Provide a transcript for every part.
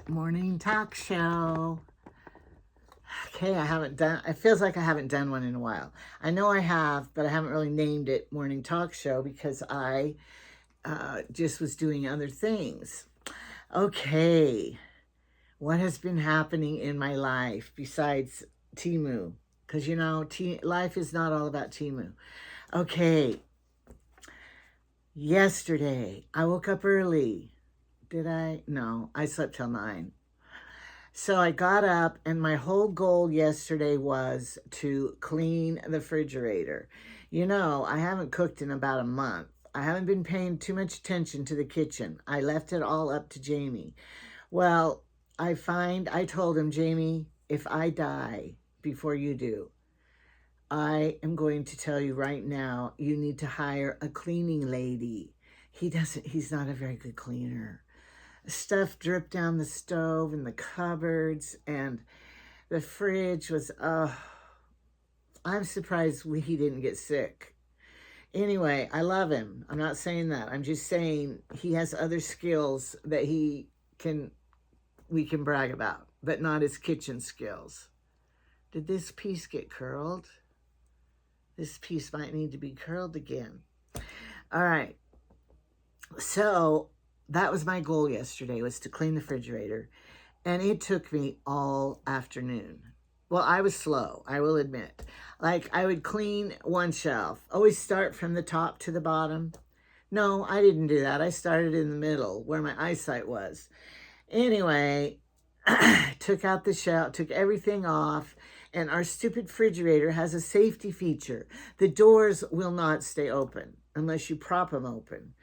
Morning talk show. Okay, it feels like I haven't done one in a while. I know I have, but I haven't really named it morning talk show because I just was doing other things. Okay, what has been happening in my life besides Timu? Because life is not all about Timu. Okay, yesterday I woke up early. Did I? No, I slept till 9. So I got up, and my whole goal yesterday was to clean the refrigerator. I haven't cooked in about a month. I haven't been paying too much attention to the kitchen. I left it all up to Jamie. Well, I told him, Jamie, if I die before you do, I am going to tell you right now, you need to hire a cleaning lady. He's not a very good cleaner. Stuff dripped down the stove and the cupboards, and the fridge was, I'm surprised he didn't get sick. Anyway, I love him. I'm not saying that. I'm just saying he has other skills that we can brag about, but not his kitchen skills. Did this piece get curled? This piece might need to be curled again. All right. So that was my goal yesterday, was to clean the refrigerator. And it took me all afternoon. Well, I was slow, I will admit. Like, I would clean one shelf, always start from the top to the bottom. No, I didn't do that. I started in the middle where my eyesight was. Anyway, took out the shelf, took everything off, and our stupid refrigerator has a safety feature. The doors will not stay open unless you prop them open.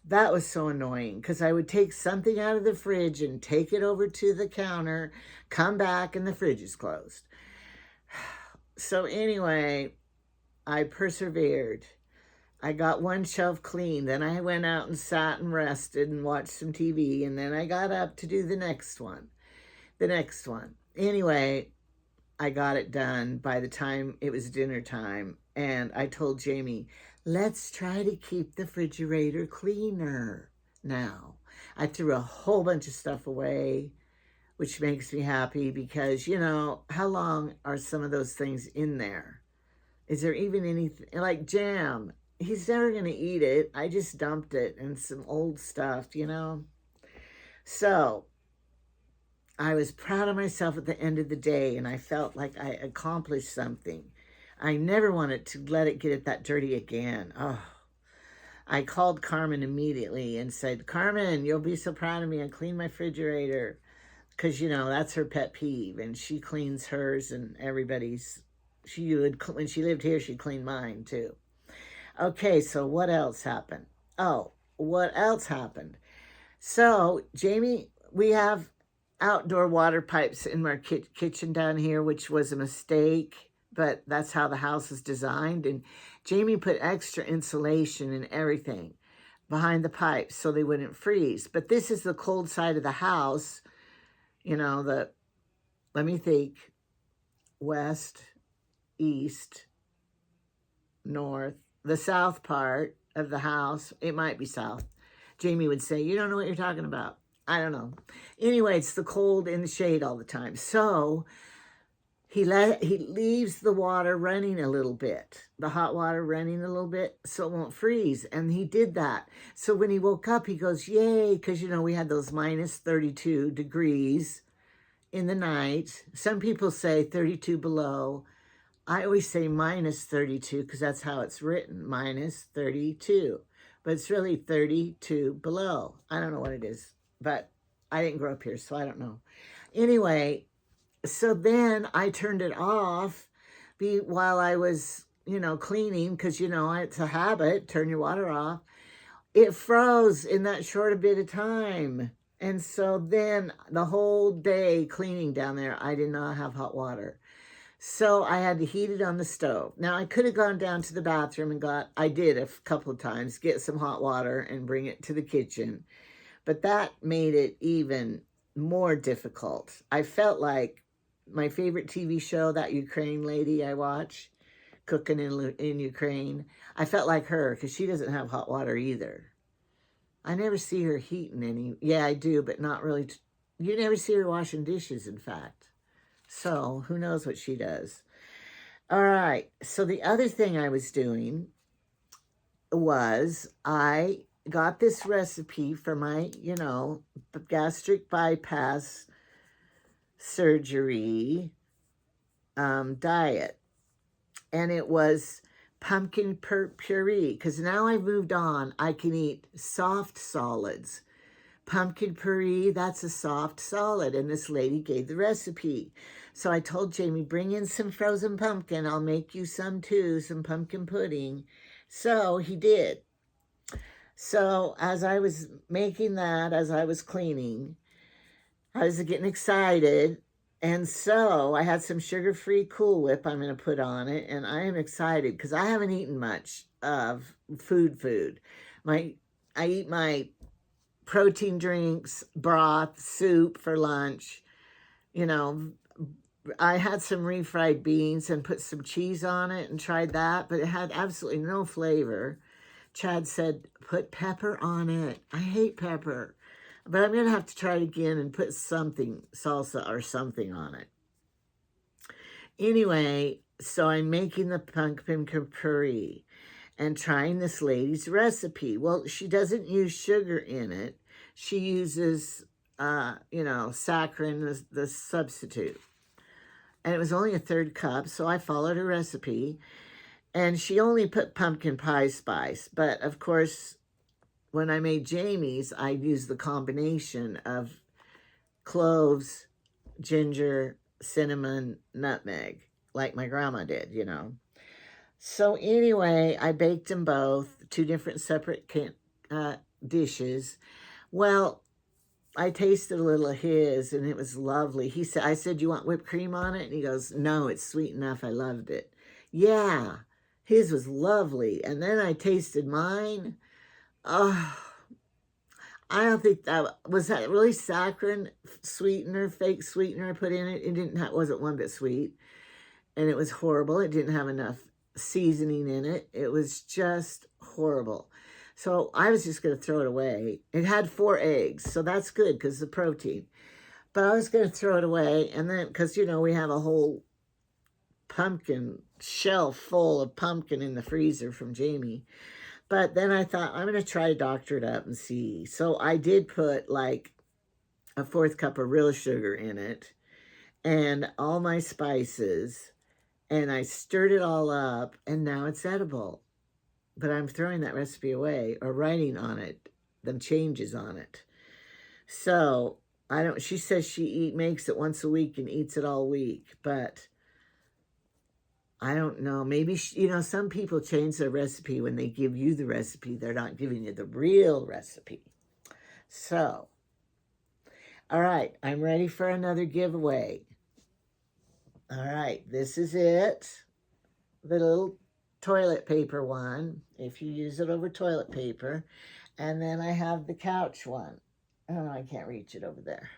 That was so annoying because I would take something out of the fridge and take it over to the counter, come back, and the fridge is closed. So anyway, I persevered. I got one shelf clean. Then I went out and sat and rested and watched some TV. And then I got up to do the next one. Anyway, I got it done by the time it was dinner time. And I told Jamie, let's try to keep the refrigerator cleaner now. I threw a whole bunch of stuff away, which makes me happy because, how long are some of those things in there? Is there even anything, like jam? He's never going to eat it. I just dumped it and some old stuff, So I was proud of myself at the end of the day, and I felt like I accomplished something. I never wanted to let it get it that dirty again. Oh, I called Carmen immediately and said, Carmen, you'll be so proud of me. I cleaned my refrigerator because, that's her pet peeve, and she cleans hers and everybody's. When she lived here, she cleaned mine too. Okay, so what else happened? So, Jamie, we have outdoor water pipes in our kitchen down here, which was a mistake, but that's how the house is designed. And Jamie put extra insulation and everything behind the pipes so they wouldn't freeze. But this is the cold side of the house, let me think, west, east, north, the south part of the house. It might be south. Jamie would say, you don't know what you're talking about. I don't know. Anyway, it's the cold in the shade all the time. So he leaves the water running a little bit, the hot water running a little bit, so it won't freeze. And he did that. So when he woke up, he goes, yay, because, we had those minus 32 degrees in the night. Some people say 32 below. I always say minus 32 because that's how it's written, minus 32. But it's really 32 below. I don't know what it is, but I didn't grow up here, so I don't know. Anyway, so then I turned it off while I was, cleaning because, it's a habit, turn your water off. It froze in that short a bit of time. And so then the whole day cleaning down there, I did not have hot water. So I had to heat it on the stove. Now, I could have gone down to the bathroom and I did a couple of times, get some hot water and bring it to the kitchen. But that made it even more difficult. I felt like my favorite TV show, that Ukraine lady I watch, Cooking in Ukraine, I felt like her because she doesn't have hot water either. I never see her heating any. Yeah, I do, but not really You never see her washing dishes, in fact. So who knows what she does. All right. So the other thing I was doing was I got this recipe for my, gastric bypass surgery diet. And it was pumpkin puree, because now I've moved on. I can eat soft solids. Pumpkin puree, that's a soft solid, and this lady gave the recipe. So I told Jamie, bring in some frozen pumpkin. I'll make you some too, some pumpkin pudding. So he did. So as I was making that, as I was cleaning, I was getting excited. And so I had some sugar-free Cool Whip I'm going to put on it. And I am excited because I haven't eaten much of food. I eat my protein drinks, broth, soup for lunch. I had some refried beans and put some cheese on it and tried that, but it had absolutely no flavor. Chad said, put pepper on it. I hate pepper. But I'm going to have to try it again and put something, salsa or something on it. Anyway, so I'm making the pumpkin puree and trying this lady's recipe. Well, she doesn't use sugar in it. She uses, saccharin, the substitute. And it was only a third cup, so I followed her recipe. And she only put pumpkin pie spice. But, of course, when I made Jamie's, I used the combination of cloves, ginger, cinnamon, nutmeg, like my grandma did, So anyway, I baked them both, two different separate dishes. Well, I tasted a little of his, and it was lovely. I said, you want whipped cream on it? And he goes, no, it's sweet enough. I loved it. Yeah, his was lovely. And then I tasted mine. Oh, I don't think was that really saccharin sweetener, fake sweetener I put in it. It wasn't one bit sweet, and it was horrible. It didn't have enough seasoning in it. It was just horrible. So I was just going to throw it away. It had 4 eggs, so that's good because the protein. But I was going to throw it away, and then because we have a whole pumpkin shelf full of pumpkin in the freezer from Jamie. But then I thought, I'm going to try to doctor it up and see. So I did put like a 4th cup of real sugar in it and all my spices. And I stirred it all up, and now it's edible. But I'm throwing that recipe away or writing on it, the changes on it. So she says she makes it once a week and eats it all week. But I don't know. Maybe, some people change their recipe when they give you the recipe. They're not giving you the real recipe. So, all right. I'm ready for another giveaway. All right. This is it. The little toilet paper one, if you use it over toilet paper. And then I have the couch one. Oh, I can't reach it over there.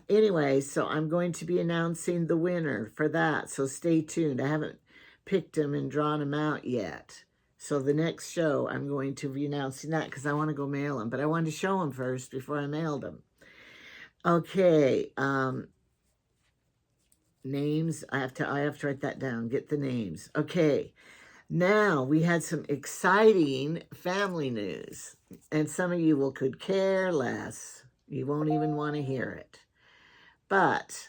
Anyway, so I'm going to be announcing the winner for that. So stay tuned. I haven't picked them and drawn them out yet. So the next show, I'm going to be announcing that because I want to go mail them. But I wanted to show them first before I mailed them. Okay. Names. I have to write that down. Get the names. Okay. Now, we had some exciting family news. And some of you could care less. You won't even want to hear it. But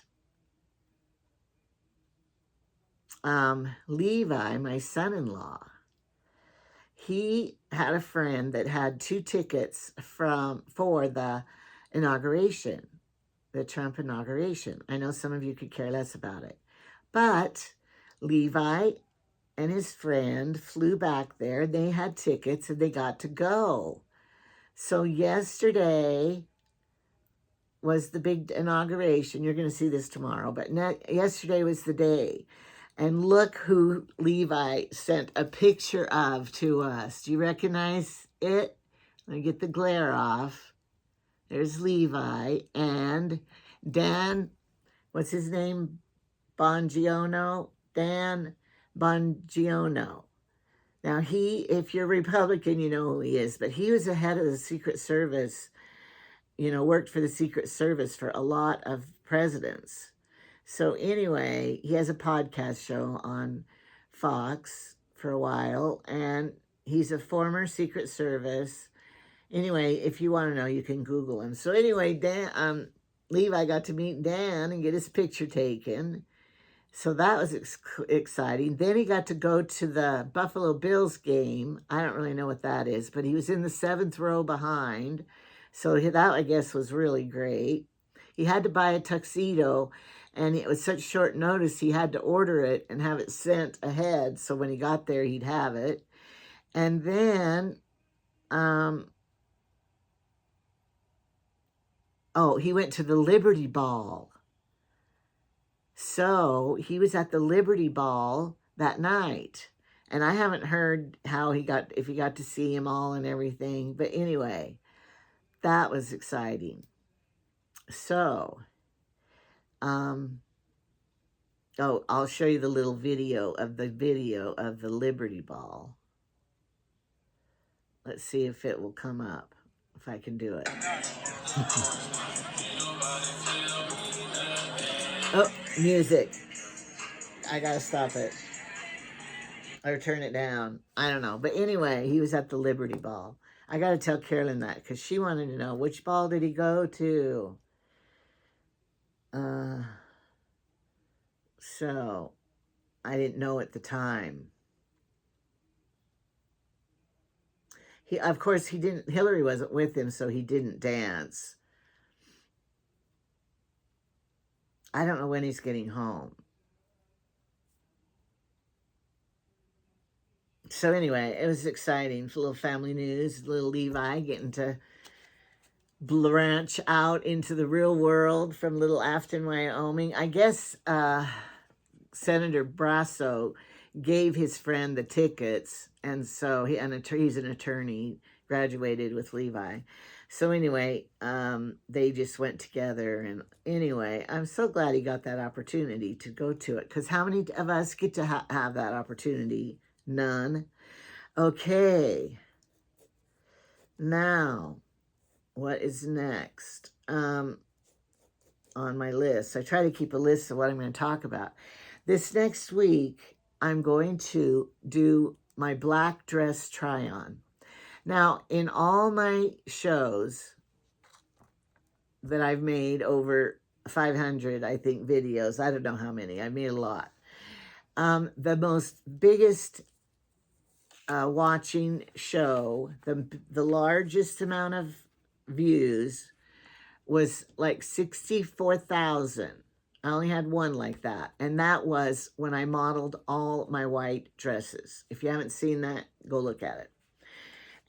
Levi, my son-in-law, he had a friend that had 2 tickets for the inauguration, the Trump inauguration. I know some of you could care less about it. But Levi and his friend flew back there. They had tickets and they got to go. So yesterday was the big inauguration. You're going to see this tomorrow, but yesterday was the day. And look who Levi sent a picture of to us. Do you recognize it? Let me get the glare off. There's Levi and Dan, what's his name? Bongino? Dan Bongino. Now if you're Republican, you know who he is, but he was the head of the Secret Service worked for the Secret Service for a lot of presidents. So anyway, he has a podcast show on Fox for a while, and he's a former Secret Service. Anyway, if you want to know, you can Google him. So anyway, Levi got to meet Dan and get his picture taken. So that was exciting. Then he got to go to the Buffalo Bills game. I don't really know what that is, but he was in the 7th row behind. So that, I guess, was really great. He had to buy a tuxedo, and it was such short notice, he had to order it and have it sent ahead. So when he got there, he'd have it. And then, he went to the Liberty Ball. So he was at the Liberty Ball that night. And I haven't heard if he got to see them all and everything. But anyway, that was exciting. So, I'll show you the little video of the Liberty Ball. Let's see if it will come up, if I can do it. Oh, music. I gotta stop it. Or turn it down. I don't know. But anyway, he was at the Liberty Ball. I gotta tell Carolyn that because she wanted to know, which ball did he go to? So I didn't know at the time. Of course, Hillary wasn't with him, so he didn't dance. I don't know when he's getting home. So anyway, it was exciting. A little family news, little Levi getting to branch out into the real world from little Afton, Wyoming. I guess Senator Brasso gave his friend the tickets, and so he's an attorney, graduated with Levi. So anyway, they just went together, and anyway, I'm so glad he got that opportunity to go to it, because how many of us get to have that opportunity? None. Okay. Now, what is next on my list? I try to keep a list of what I'm going to talk about. This next week, I'm going to do my black dress try-on. Now, in all my shows that I've made, over 500, I think, videos, I don't know how many, I've made a lot. The biggest watching show, the largest amount of views was like 64,000. I only had one like that, and that was when I modeled all my white dresses. If you haven't seen that, go look at it.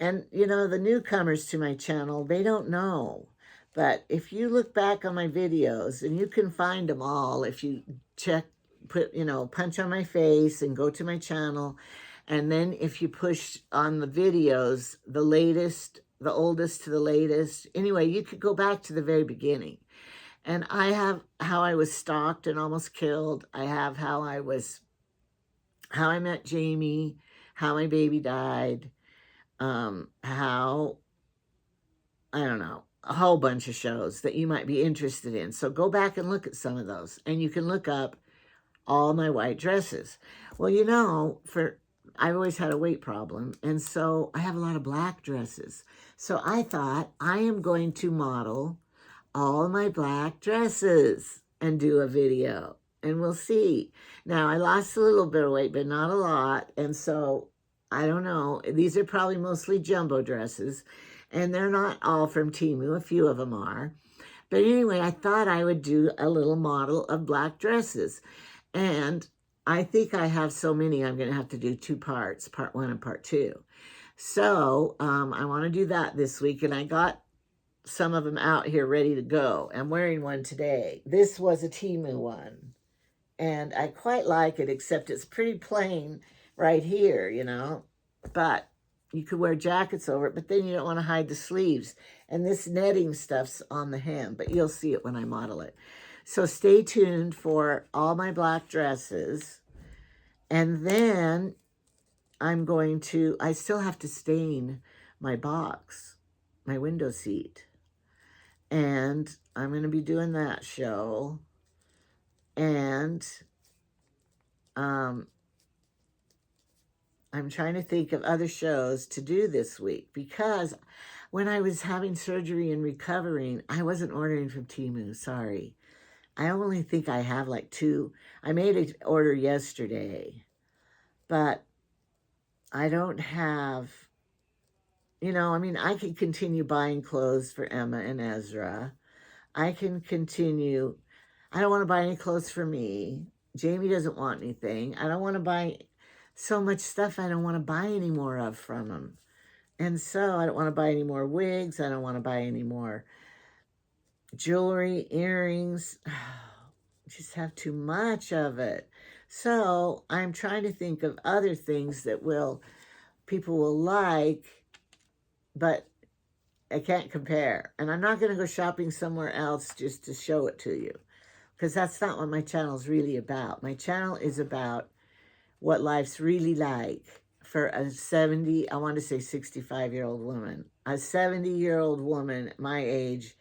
And the newcomers to my channel, they don't know, but if you look back on my videos, and you can find them all if you punch on my face and go to my channel. And then if you push on the videos, the latest, the oldest to the latest, anyway, you could go back to the very beginning. And I have how I was stalked and almost killed. I have how I met Jamie, how my baby died, how, I don't know, a whole bunch of shows that you might be interested in. So go back and look at some of those, and you can look up all my white dresses. Well, I've always had a weight problem, and so I have a lot of black dresses. So I thought, I am going to model all my black dresses and do a video, and we'll see. Now, I lost a little bit of weight, but not a lot, and so I don't know. These are probably mostly jumbo dresses, and they're not all from Temu. A few of them are. But anyway, I thought I would do a little model of black dresses, and I think I have so many, I'm going to have to do 2 parts, part 1 and part 2. So I want to do that this week, and I got some of them out here ready to go. I'm wearing one today. This was a Temu one, and I quite like it, except it's pretty plain right here, but you could wear jackets over it, but then you don't want to hide the sleeves. And this netting stuff's on the hem, but you'll see it when I model it. So stay tuned for all my black dresses. And then I still have to stain my box, my window seat. And I'm going to be doing that show. And um, I'm trying to think of other shows to do this week because when I was having surgery and recovering, I wasn't ordering from Temu. Sorry. I only think I have like 2. I made an order yesterday, but I don't have, I mean, I can continue buying clothes for Emma and Ezra. I can continue. I don't want to buy any clothes for me. Jamie doesn't want anything. I don't want to buy so much stuff I don't want to buy any more of from him. And so I don't want to buy any more wigs. I don't want to buy any more jewelry, earrings. Just have too much of it. So I'm trying to think of other things that people will like, but I can't compare. And I'm not going to go shopping somewhere else just to show it to you, because that's not what my channel is really about. My channel is about what life's really like for a 70, I want to say 65-year-old woman. A 70-year-old woman my age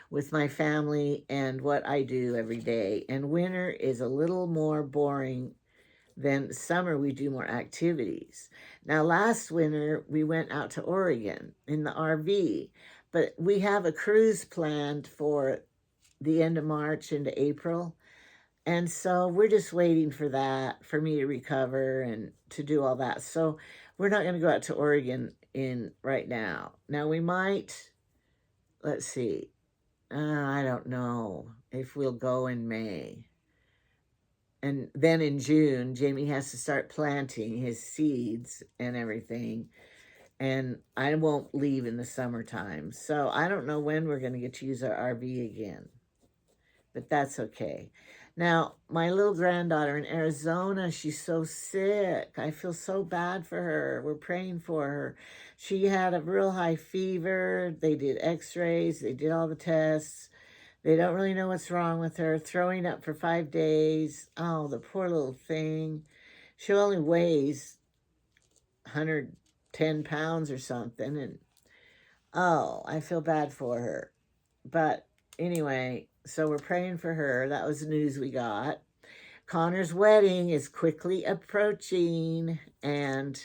with my family and what I do every day. And winter is a little more boring than summer. We do more activities. Now, last winter, we went out to Oregon in the RV, but we have a cruise planned for the end of March into April. And so we're just waiting for that, for me to recover and to do all that. So we're not going to go out to Oregon in right now. Now we might, let's see, I don't know if we'll go in May. And then in June, Jamie has to start planting his seeds and everything. And I won't leave in the summertime. So I don't know when we're going to get to use our RV again. But that's okay. Now, my little granddaughter in Arizona, she's so sick. I feel so bad for her. We're praying for her. She had a real high fever. They did x-rays. They did all the tests. They don't really know what's wrong with her. Throwing up for 5 days. Oh, the poor little thing. She only weighs 110 pounds or something. And, oh, I feel bad for her. But anyway, so we're praying for her. That was the news we got. Connor's wedding is quickly approaching, and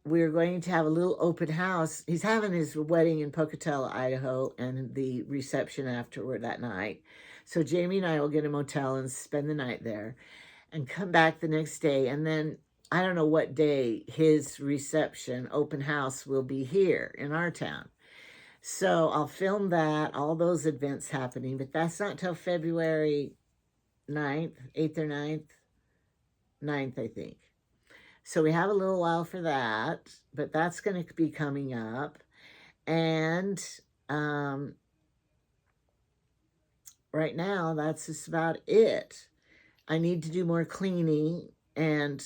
we're going to have a little open house. He's having his wedding in Pocatello, Idaho, and the reception afterward that night. So Jamie and I will get a motel and spend the night there and come back the next day. And then I don't know what day his reception, open house, will be here in our town. So I'll film that, all those events happening, but that's not till February 9th, 8th or 9th, I think. So we have a little while for that, but that's going to be coming up. And right now, that's just about it. I need to do more cleaning and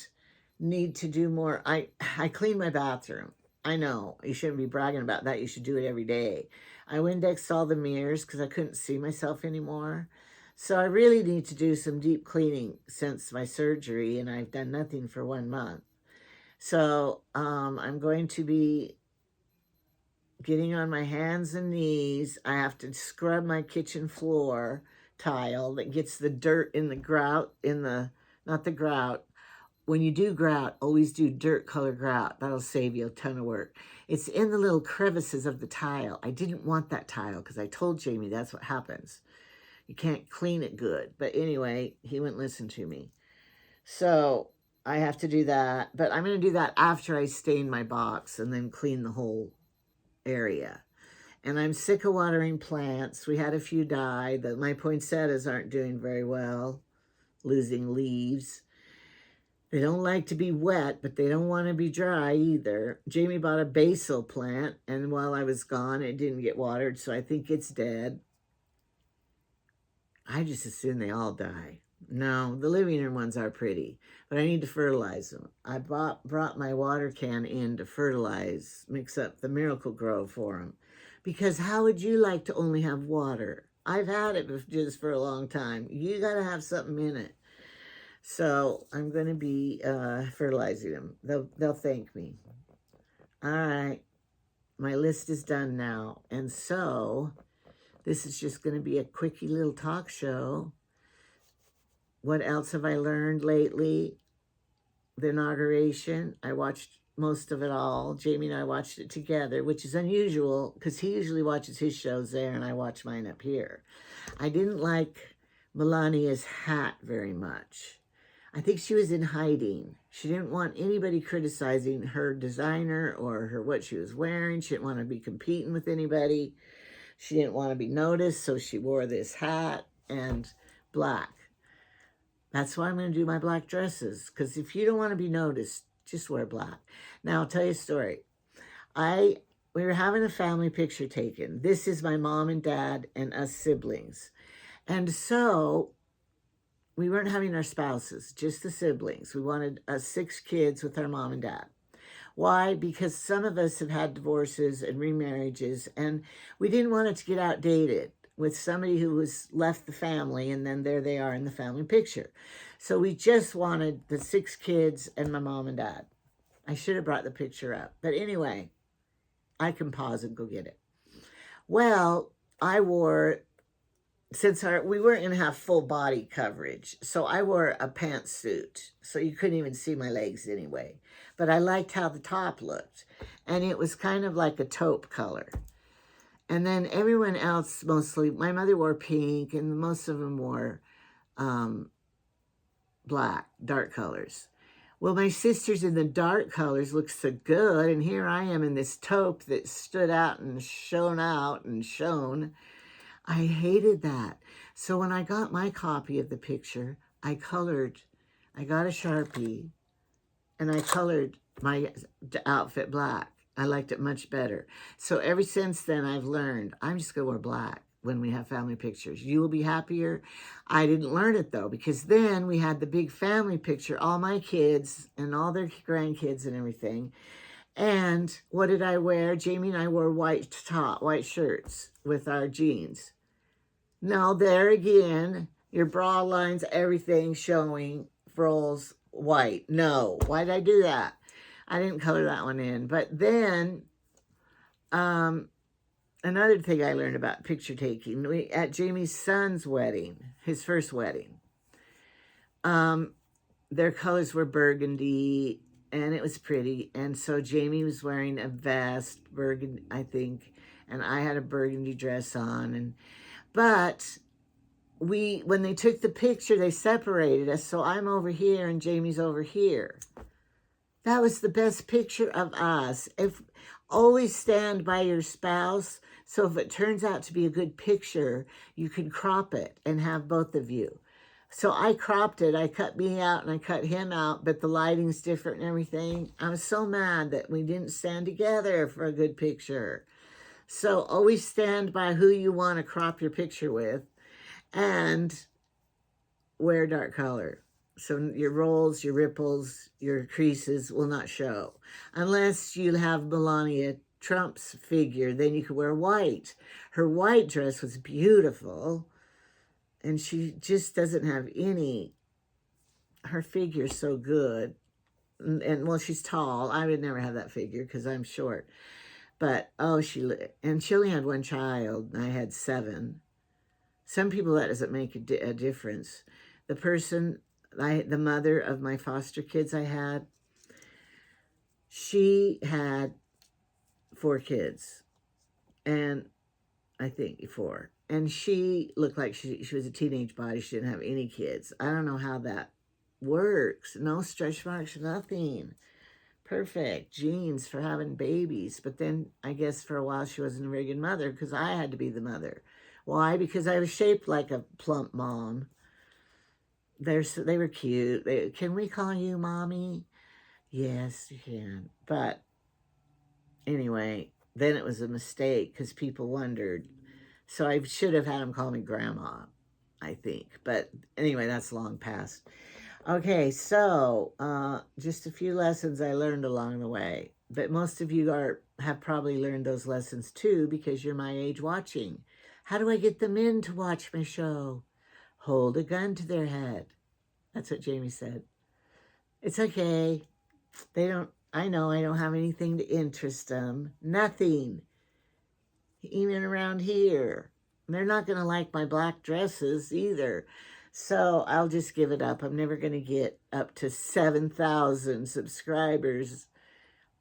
need to do more. I clean my bathroom. I know you shouldn't be bragging about that. You should do it every day. I Windexed all the mirrors because I couldn't see myself anymore. So I really need to do some deep cleaning since my surgery, and I've done nothing for 1 month. So I'm going to be getting on my hands and knees. I have to scrub my kitchen floor tile that gets the dirt in the grout, not the grout. When you do grout, always do dirt color grout. That'll save you a ton of work. It's in the little crevices of the tile. I didn't want that tile because I told Jamie that's what happens. You can't clean it good. But anyway, he wouldn't listen to me. So I have to do that. But I'm going to do that after I stain my box and then clean the whole area. And I'm sick of watering plants. We had a few die. My poinsettias aren't doing very well, losing leaves. They don't like to be wet, but they don't want to be dry either. Jamie bought a basil plant, and while I was gone, it didn't get watered, so I think it's dead. I just assume they all die. No, the living room ones are pretty, but I need to fertilize them. I brought my water can in to fertilize, mix up the Miracle Grow for them. Because how would you like to only have water? I've had it just for a long time. You got to have something in it. So I'm going to be fertilizing them. They'll thank me. All right. My list is done now. And so This is just going to be a quickie little talk show. What else have I learned lately? The inauguration. I watched most of it all. Jamie and I watched it together, which is unusual because he usually watches his shows there and I watch mine up here. I didn't like Melania's hat very much. I think she was in hiding. She didn't want anybody criticizing her designer or her what she was wearing. She didn't want to be competing with anybody. She didn't want to be noticed, so she wore this hat and black. That's why I'm going to do my black dresses, because if you don't want to be noticed, just wear black. Now, I'll tell you a story. We were having a family picture taken. This is my mom and dad and us siblings. And so we weren't having our spouses, just the siblings. We wanted 6 kids with our mom and dad. Why? Because some of us have had divorces and remarriages, and we didn't want it to get outdated with somebody who was left the family, and then there they are in the family picture. So we just wanted the 6 kids and my mom and dad. I should have brought the picture up. But anyway, I can pause and go get it. Well, I wore, since we weren't going to have full body coverage, so I wore a pantsuit, so you couldn't even see my legs anyway. But I liked how the top looked, and it was kind of like a taupe color. And then everyone else, mostly, my mother wore pink, and most of them wore black, dark colors. Well, my sisters in the dark colors looked so good, and here I am in this taupe that stood out and shone out and shone. I hated that. So when I got my copy of the picture, I got a Sharpie, and I colored my outfit black. I liked it much better. So ever since then, I've learned I'm just going to wear black when we have family pictures. You will be happier. I didn't learn it, though, because then we had the big family picture, all my kids and all their grandkids and everything. And what did I wear? Jamie and I wore white shirts with our jeans. Now, there again, your bra lines, everything showing, frills, white. No. Why did I do that? I didn't color that one in. But then, another thing I learned about picture taking, at Jamie's son's wedding, his first wedding, their colors were burgundy, and it was pretty. And so Jamie was wearing a vest, burgundy, I think, and I had a burgundy dress on. But when they took the picture, they separated us. So I'm over here and Jamie's over here. That was the best picture of us. Always stand by your spouse. So if it turns out to be a good picture, you can crop it and have both of you. So I cropped it. I cut me out and I cut him out, but the lighting's different and everything. I was so mad that we didn't stand together for a good picture. So always stand by who you want to crop your picture with and wear dark color. So your rolls, your ripples, your creases will not show. Unless you have Melania Trump's figure, then you could wear white. Her white dress was beautiful, and she just doesn't have her figure's so good. And well, she's tall. I would never have that figure because I'm short. But, she only had 1 child, and I had 7. Some people, that doesn't make a difference. The mother of my foster kids I had, she had 4 kids, and I think 4. And she looked like she was a teenage body. She didn't have any kids. I don't know how that works. No stretch marks, nothing. Perfect genes for having babies. But then I guess for a while she wasn't a very good mother because I had to be the mother. Why? Because I was shaped like a plump mom. They were cute. Can we call you mommy? Yes, you can. But anyway, then it was a mistake because people wondered. So I should have had them call me grandma, I think. But anyway, that's long past. Okay, so just a few lessons I learned along the way. But most of you have probably learned those lessons too because you're my age watching. How do I get them in to watch my show? Hold a gun to their head. That's what Jamie said. It's okay. I know I don't have anything to interest them. Nothing. Even around here. They're not going to like my black dresses either. So I'll just give it up. I'm never going to get up to 7,000 subscribers.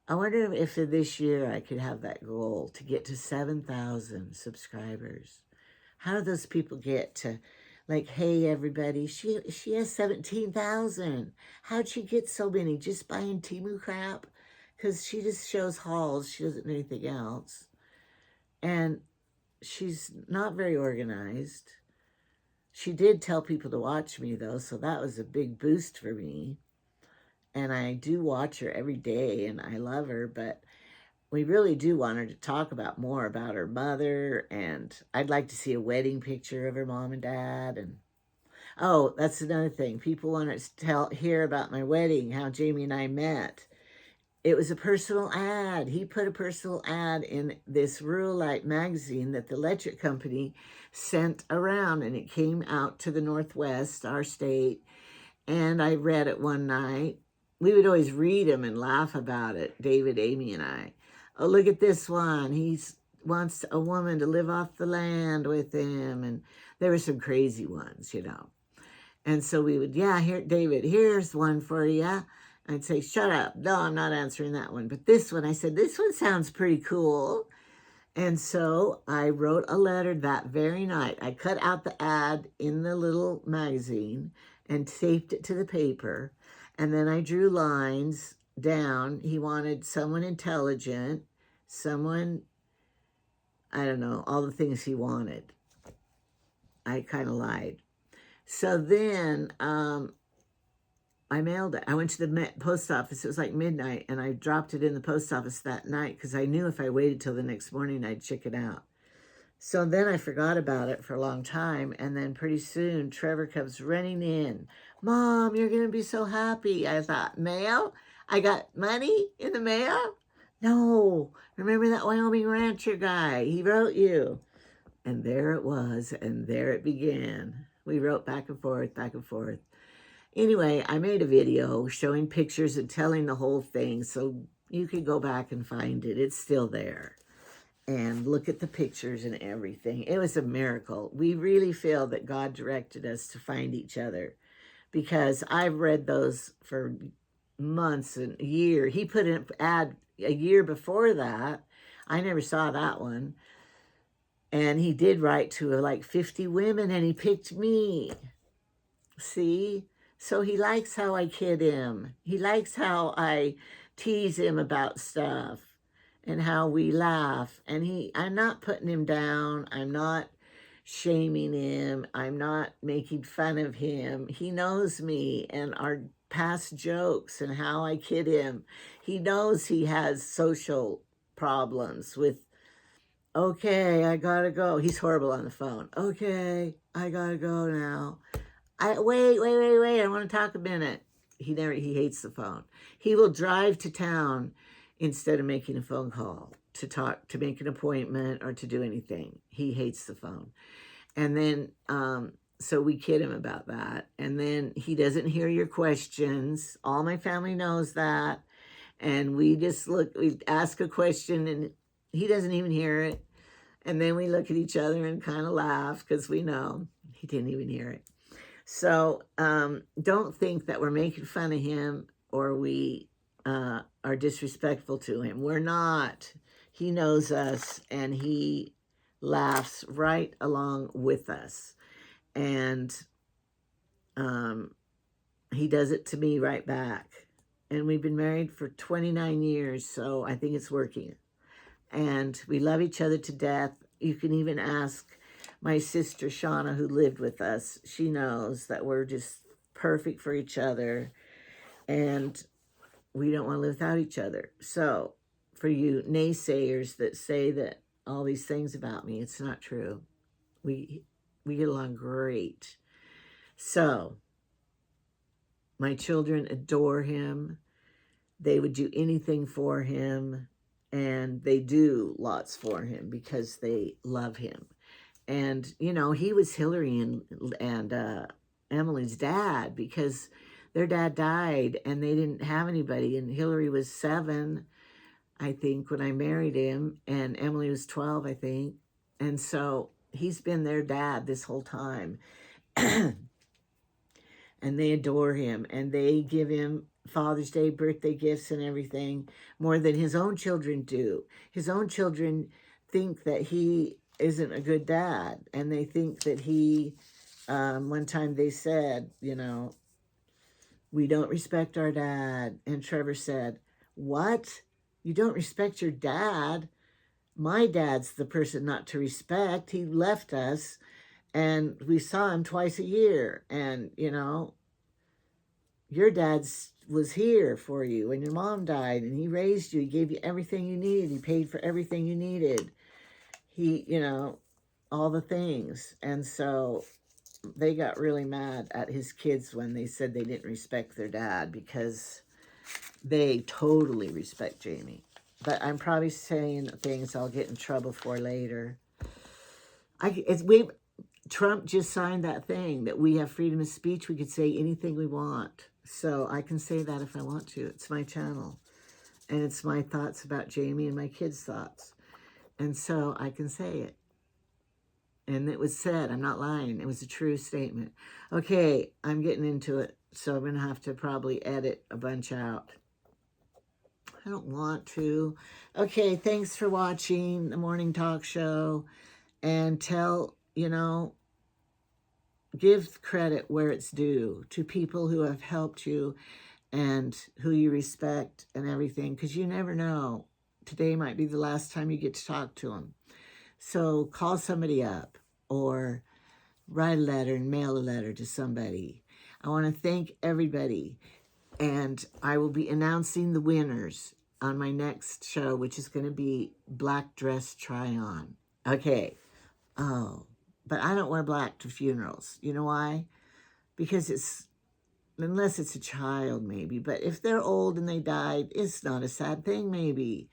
I wonder if this year I could have that goal to get to 7,000 subscribers. How do those people get to, like, hey, everybody, she has 17,000. How'd she get so many? Just buying Temu crap? Because she just shows hauls. She doesn't do anything else. And she's not very organized. She did tell people to watch me, though, so that was a big boost for me. And I do watch her every day, and I love her, but we really do want her to talk about more about her mother, and I'd like to see a wedding picture of her mom and dad. And oh, that's another thing. People want to hear about my wedding, how Jamie and I met. It was a personal ad. He put a personal ad in this Rural Light magazine that the electric company sent around, and it came out to the Northwest, our state, and I read it one night. We would always read them and laugh about it, David, Amy, and I. Oh, look at this one. He wants a woman to live off the land with him. And there were some crazy ones, you know. And so we would, yeah, here, David, here's one for you. I'd say, shut up. No, I'm not answering that one. But this one, I said, this one sounds pretty cool. And so I wrote a letter that very night. I cut out the ad in the little magazine and taped it to the paper. And then I drew lines down. He wanted someone intelligent, someone, I don't know, all the things he wanted. I kind of lied. So then I mailed it. I went to the post office. It was like midnight, and I dropped it in the post office that night because I knew if I waited till the next morning, I'd check it out. So then I forgot about it for a long time, and then pretty soon Trevor comes running in. Mom, you're going to be so happy. I thought, mail? I got money in the mail? No. Remember that Wyoming rancher guy? He wrote you. And there it was, and there it began. We wrote back and forth, back and forth. Anyway, I made a video showing pictures and telling the whole thing, so you can go back and find it. It's still there. And look at the pictures and everything. It was a miracle. We really feel that God directed us to find each other, because I've read those for months and a year. He put an ad a year before that. I never saw that one. And he did write to like 50 women, and he picked me. See? So he likes how I kid him. He likes how I tease him about stuff and how we laugh. And I'm not putting him down. I'm not shaming him. I'm not making fun of him. He knows me and our past jokes and how I kid him. He knows he has social problems with, okay, I gotta go. He's horrible on the phone. Okay, I gotta go now. Wait, I want to talk a minute. He hates the phone. He will drive to town instead of making a phone call to talk, to make an appointment or to do anything. He hates the phone. And then, so we kid him about that. And then he doesn't hear your questions. All my family knows that. And we ask a question and he doesn't even hear it. And then we look at each other and kind of laugh because we know he didn't even hear it. So don't think that we're making fun of him or we are disrespectful to him. We're not. He knows us and he laughs right along with us. And he does it to me right back. And we've been married for 29 years, so I think it's working. And we love each other to death. You can even ask my sister, Shauna, who lived with us. She knows that we're just perfect for each other. And we don't want to live without each other. So for you naysayers that say that all these things about me, it's not true. We get along great. So my children adore him. They would do anything for him. And they do lots for him because they love him. And, you know, he was Hillary and Emily's dad because their dad died and they didn't have anybody. And Hillary was 7, I think, when I married him. And Emily was 12, I think. And so he's been their dad this whole time. And they adore him, and they give him Father's Day, birthday gifts and everything more than his own children do. His own children think that he isn't a good dad, and they think that he, one time they said, you know, we don't respect our dad. And Trevor said, what? You don't respect your dad? My dad's the person not to respect. He left us, and we saw him twice a year. And, you know, your dad was here for you when your mom died, and he raised you. He gave you everything you needed. He paid for everything you needed. He, you know, all the things. And so they got really mad at his kids when they said they didn't respect their dad, because they totally respect Jamie. But I'm probably saying things I'll get in trouble for later. Trump just signed that thing that we have freedom of speech. We could say anything we want. So I can say that if I want to. It's my channel. And it's my thoughts about Jamie and my kids' thoughts. And so I can say it. And it was said. I'm not lying. It was a true statement. Okay, I'm getting into it. So I'm going to have to probably edit a bunch out. I don't want to. Okay, thanks for watching the morning talk show. And tell, you know, give credit where it's due to people who have helped you and who you respect and everything, because you never know. Today might be the last time you get to talk to them. So call somebody up or write a letter and mail a letter to somebody. I want to thank everybody. And I will be announcing the winners on my next show, which is going to be Black Dress Try On. Okay. Oh, but I don't wear black to funerals. You know why? Because it's, unless it's a child maybe, but if they're old and they died, it's not a sad thing maybe.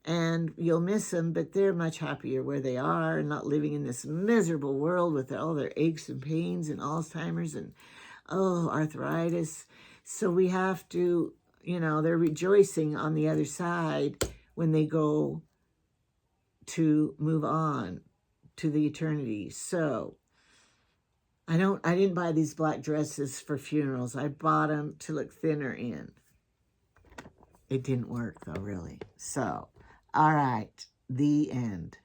And you'll miss them, but they're much happier where they are and not living in this miserable world with all their aches and pains and Alzheimer's and, arthritis. So we have to, you know, they're rejoicing on the other side when they go to move on to the eternity. So I didn't buy these black dresses for funerals. I bought them to look thinner in. It didn't work though, really. So, all right, the end.